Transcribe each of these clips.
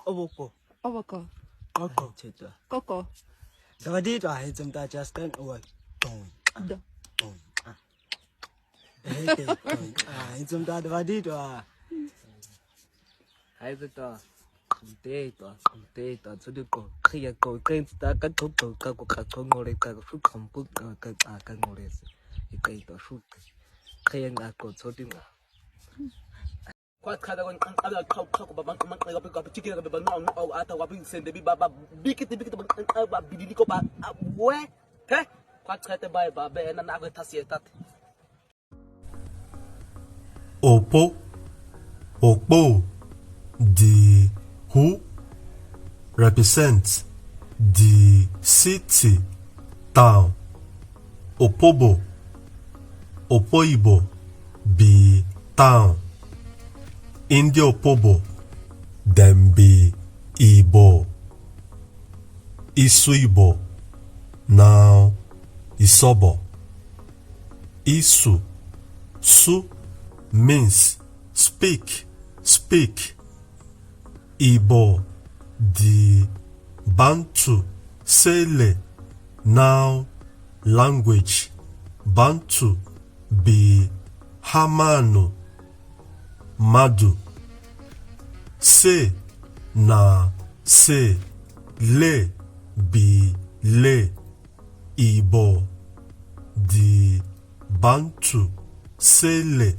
Oboko. Oboko. Koko. Koko. Davadito I some that just stand away. Do. It's some that Davadito. I the door. Data, so the go, clear go, against that go, come, I can notice. You get the shoot. Clear that go, so do. What kind of other talk about my particular no at what we send the Baba big Bidico where? What kind of by Baba and another Tassiet? Opobo, the who represents the city, town. Opobo, Opoibo, be town. In the Opobo, them be Igbo. Isobo, now Isobo. Isu, su means speak. Igbo, the Bantu, Sele, now language. Bantu, be Hamano, Madu. Se, na, se, le, be le. Igbo, the Bantu, Sele.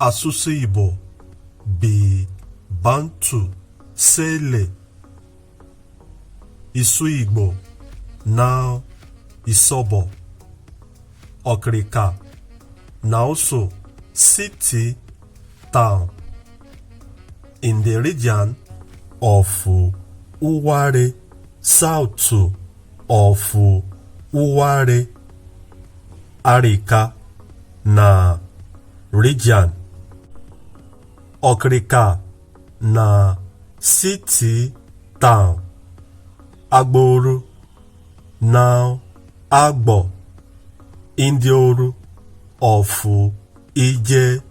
Asusu Igbo, be Bantu, Sele. Isu Igbo, now Isobo. Okrika, now also city, town. In the region of Ouwarre, south of Ouwarre, Arika, na region. Okrika, na city, town. Agbor, now Agbor, Indioru of Ije.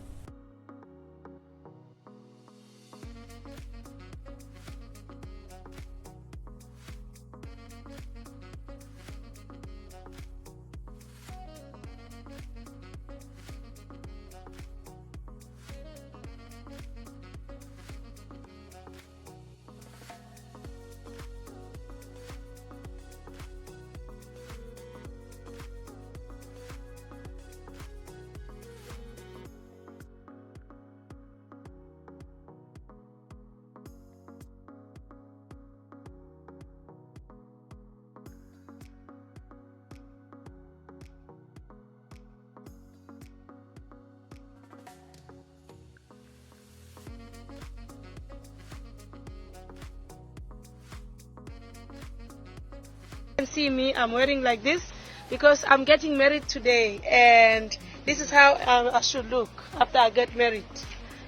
See me, I'm wearing like this because I'm getting married today, and this is how I should look after I get married.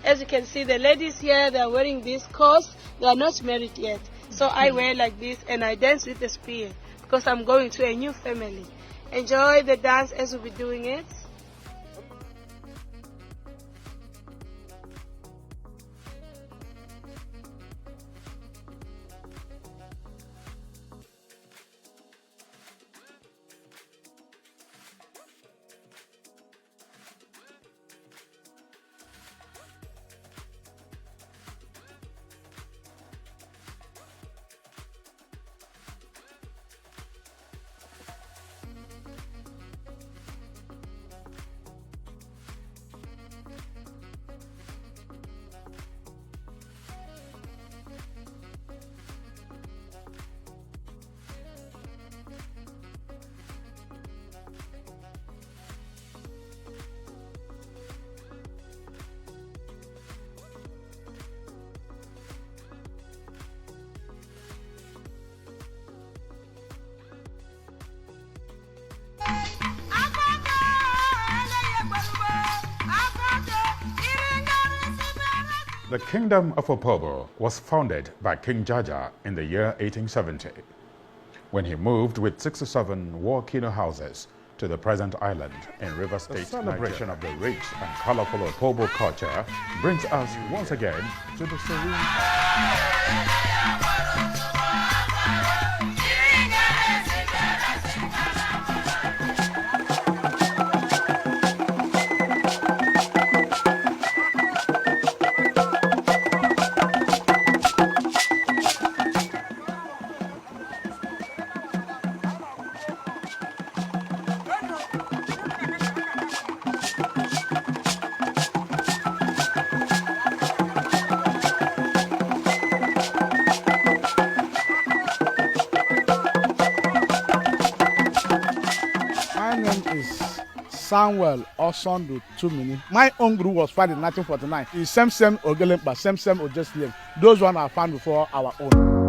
As you can see, the ladies here, they're wearing this because they are not married yet. So I wear like this and I dance with the spear because I'm going to a new family. Enjoy the dance as we'll be doing it. The Kingdom of Opobo was founded by King Jaja in the year 1870, when he moved with 67 war kino houses to the present island in River State, Nigeria. The celebration of the rich and colorful Opobo culture brings us once again to the serene My name is Samuel Osondu Tumini. My own group was founded in 1949. It's same Ogelempa, same Ojeslem. Those ones are found before our own.